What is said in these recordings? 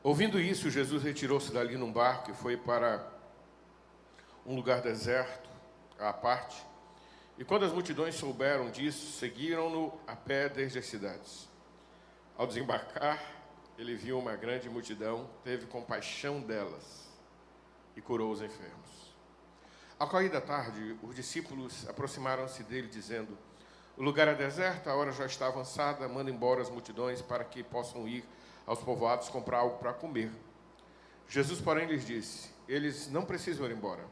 Ouvindo isso, Jesus retirou-se dali num barco e foi para um lugar deserto, à parte. E quando as multidões souberam disso, seguiram-no a pé desde as cidades. Ao desembarcar, ele viu uma grande multidão, teve compaixão delas e curou os enfermos. Ao cair da tarde, os discípulos aproximaram-se dele, dizendo: o lugar é deserto, a hora já está avançada, manda embora as multidões para que possam ir aos povoados comprar algo para comer. Jesus, porém, lhes disse: eles não precisam ir embora.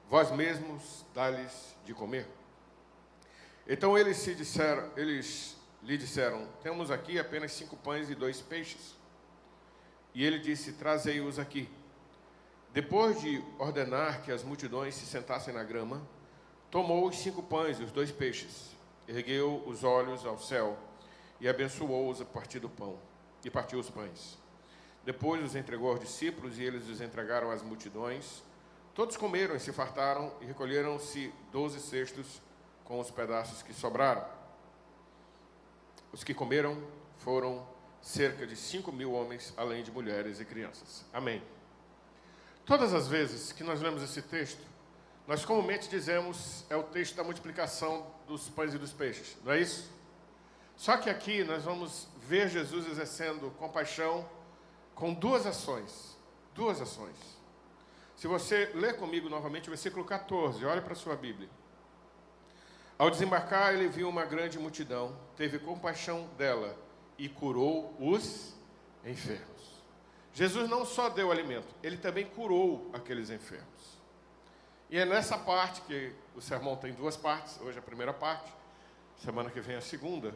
Vós mesmos dá-lhes de comer. Então eles lhe disseram: temos aqui apenas 5 pães e 2 peixes. E ele disse: trazei-os aqui. Depois de ordenar que as multidões se sentassem na grama, tomou os 5 pães e os 2 peixes, ergueu os olhos ao céu e abençoou-os a partir do pão, e partiu os pães. Depois os entregou aos discípulos e eles os entregaram às multidões. Todos comeram e se fartaram, e recolheram-se 12 cestos com os pedaços que sobraram. Os que comeram foram cerca de 5.000 homens, além de mulheres e crianças. Amém. Todas as vezes que nós lemos esse texto, nós comumente dizemos, é o texto da multiplicação dos pães e dos peixes, não é isso? Só que aqui nós vamos ver Jesus exercendo compaixão com 2 ações. 2 ações. Se você ler comigo novamente o versículo 14, olhe para a sua Bíblia. Ao desembarcar, ele viu uma grande multidão, teve compaixão dela e curou os enfermos. Jesus não só deu alimento, ele também curou aqueles enfermos. E é nessa parte que o sermão tem 2 partes, hoje a primeira parte, semana que vem a segunda,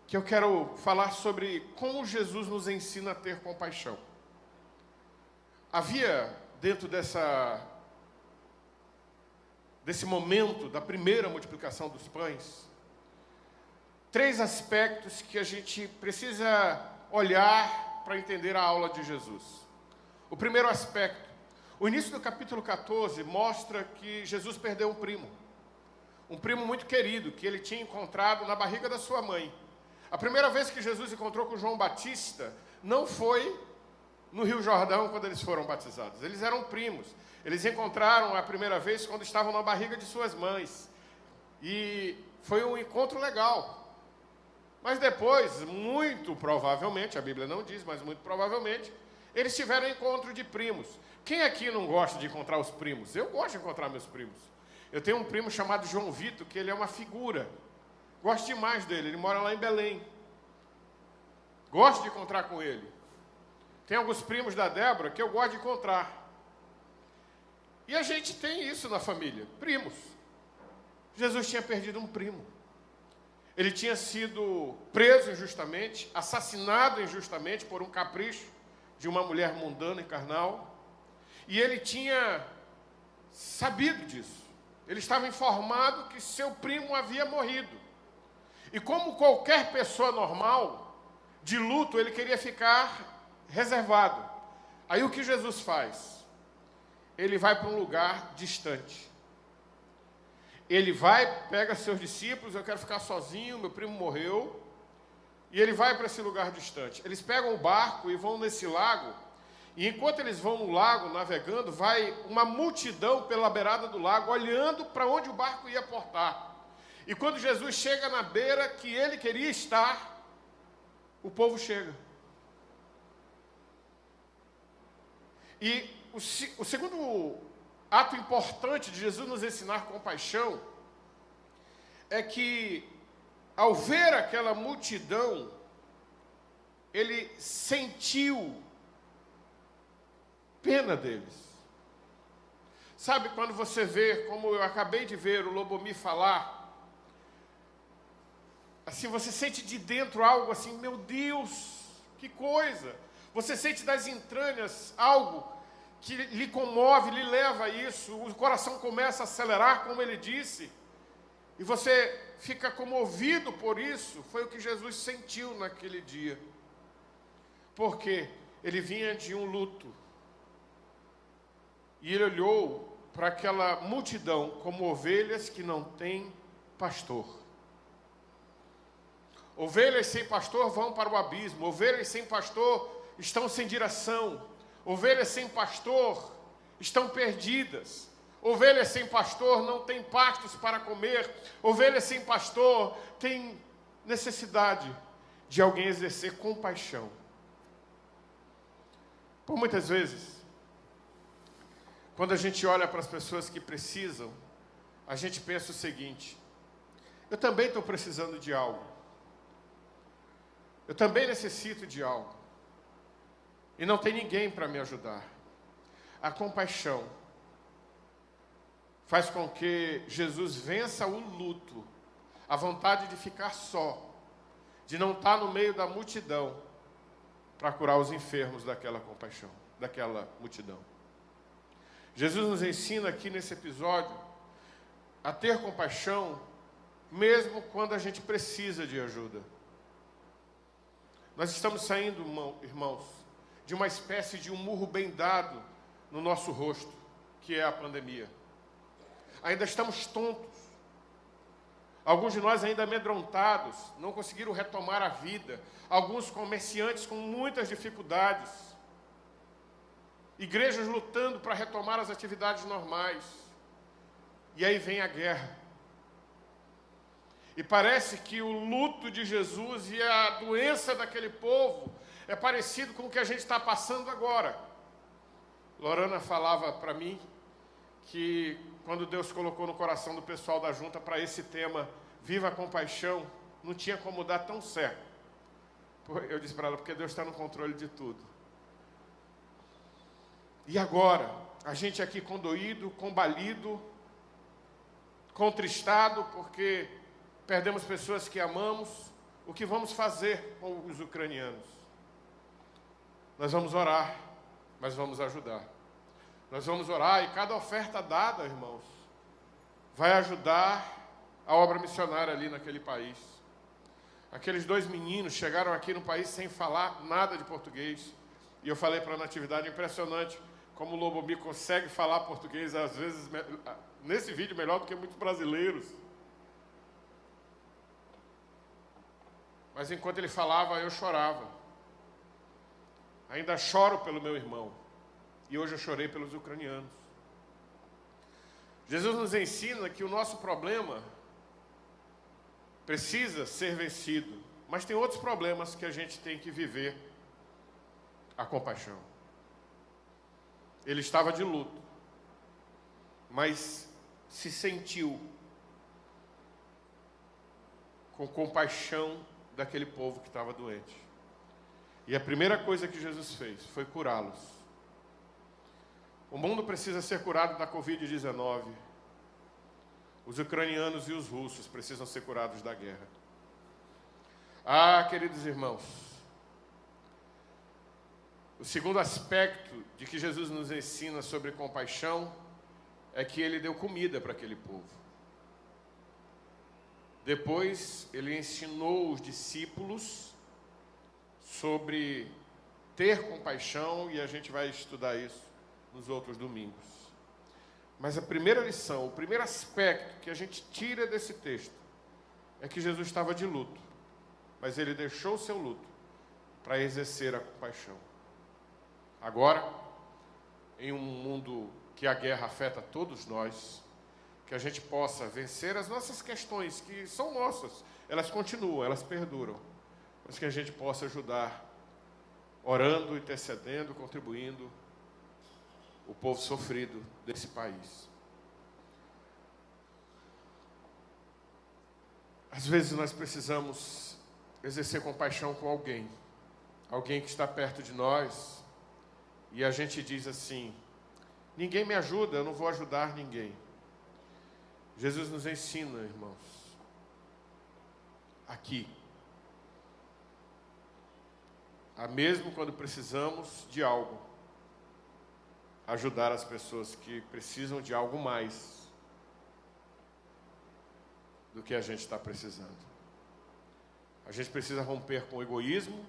que eu quero falar sobre como Jesus nos ensina a ter compaixão. Havia dentro desse momento da primeira multiplicação dos pães, 3 aspectos que a gente precisa olhar para entender a aula de Jesus. O primeiro aspecto, o início do capítulo 14 mostra que Jesus perdeu um primo muito querido, que ele tinha encontrado na barriga da sua mãe. A primeira vez que Jesus encontrou com João Batista não foi no Rio Jordão, quando eles foram batizados. Eles eram primos. Eles encontraram a primeira vez quando estavam na barriga de suas mães. E foi um encontro legal. Mas depois, muito provavelmente, a Bíblia não diz, mas muito provavelmente, eles tiveram um encontro de primos. Quem aqui não gosta de encontrar os primos? Eu gosto de encontrar meus primos. Eu tenho um primo chamado João Vitor, que ele é uma figura. Gosto demais dele, ele mora lá em Belém. Gosto de encontrar com ele. Tem alguns primos da Débora que eu gosto de encontrar. E a gente tem isso na família, primos. Jesus tinha perdido um primo. Ele tinha sido preso injustamente, assassinado injustamente por um capricho de uma mulher mundana e carnal. E ele tinha sabido disso. Ele estava informado que seu primo havia morrido. E como qualquer pessoa normal, de luto, ele queria ficar reservado. Aí o que Jesus faz? Ele vai para um lugar distante. Ele vai, pega seus discípulos, eu quero ficar sozinho, meu primo morreu. E ele vai para esse lugar distante. Eles pegam o barco e vão nesse lago. E enquanto eles vão no lago, navegando, vai uma multidão pela beirada do lago, olhando para onde o barco ia portar. E quando Jesus chega na beira que ele queria estar, o povo chega. E o segundo ato importante de Jesus nos ensinar compaixão é que, ao ver aquela multidão, ele sentiu pena deles. Sabe quando você vê, como eu acabei de ver o Lobomir falar, assim, você sente de dentro algo assim, meu Deus, que coisa. Você sente das entranhas algo que lhe comove, lhe leva a isso. O coração começa a acelerar, como ele disse. E você fica comovido por isso. Foi o que Jesus sentiu naquele dia. Porque ele vinha de um luto. E ele olhou para aquela multidão como ovelhas que não têm pastor. Ovelhas sem pastor vão para o abismo. Ovelhas sem pastor estão sem direção. Ovelhas sem pastor estão perdidas. Ovelhas sem pastor não têm pastos para comer. Ovelhas sem pastor têm necessidade de alguém exercer compaixão. Por muitas vezes, quando a gente olha para as pessoas que precisam, a gente pensa o seguinte: eu também estou precisando de algo. Eu também necessito de algo. E não tem ninguém para me ajudar. A compaixão faz com que Jesus vença o luto, a vontade de ficar só, de não estar no meio da multidão, para curar os enfermos daquela compaixão, daquela multidão. Jesus nos ensina aqui nesse episódio a ter compaixão, mesmo quando a gente precisa de ajuda. Nós estamos saindo, irmãos, de uma espécie de um murro bem dado no nosso rosto, que é a pandemia. Ainda estamos tontos. Alguns de nós ainda amedrontados, não conseguiram retomar a vida. Alguns comerciantes com muitas dificuldades. Igrejas lutando para retomar as atividades normais. E aí vem a guerra. E parece que o luto de Jesus e a doença daquele povo é parecido com o que a gente está passando agora. Lorana falava para mim que quando Deus colocou no coração do pessoal da junta para esse tema, Viva a Compaixão, não tinha como dar tão certo. Eu disse para ela, porque Deus está no controle de tudo. E agora, a gente aqui condoído, combalido, contristado, porque perdemos pessoas que amamos, o que vamos fazer com os ucranianos? Nós vamos orar, mas vamos ajudar. Nós vamos orar e cada oferta dada, irmãos, vai ajudar a obra missionária ali naquele país. Aqueles 2 meninos chegaram aqui no país sem falar nada de português. E eu falei para a Natividade, impressionante como o Lobomir consegue falar português, às vezes, nesse vídeo, melhor do que muitos brasileiros. Mas enquanto ele falava, eu chorava. Ainda choro pelo meu irmão. E hoje eu chorei pelos ucranianos. Jesus nos ensina que o nosso problema precisa ser vencido. Mas tem outros problemas que a gente tem que viver a compaixão. Ele estava de luto, mas se sentiu com compaixão daquele povo que estava doente. E a primeira coisa que Jesus fez foi curá-los. O mundo precisa ser curado da Covid-19. Os ucranianos e os russos precisam ser curados da guerra. Ah, queridos irmãos, o segundo aspecto de que Jesus nos ensina sobre compaixão é que ele deu comida para aquele povo. Depois, ele ensinou os discípulos sobre ter compaixão, e a gente vai estudar isso nos outros domingos. Mas a primeira lição, o primeiro aspecto que a gente tira desse texto é que Jesus estava de luto, mas ele deixou o seu luto para exercer a compaixão. Agora, em um mundo que a guerra afeta todos nós, que a gente possa vencer as nossas questões, que são nossas, elas continuam, elas perduram, mas que a gente possa ajudar, orando, intercedendo, contribuindo, o povo sofrido desse país. Às vezes nós precisamos exercer compaixão com alguém que está perto de nós, e a gente diz assim, ninguém me ajuda, eu não vou ajudar ninguém. Jesus nos ensina, irmãos, aqui, a mesmo quando precisamos de algo, ajudar as pessoas que precisam de algo mais do que a gente está precisando. A gente precisa romper com o egoísmo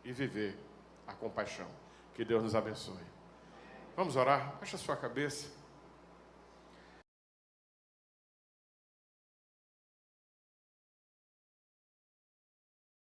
e viver a compaixão. Que Deus nos abençoe. Vamos orar? Baixa a sua cabeça.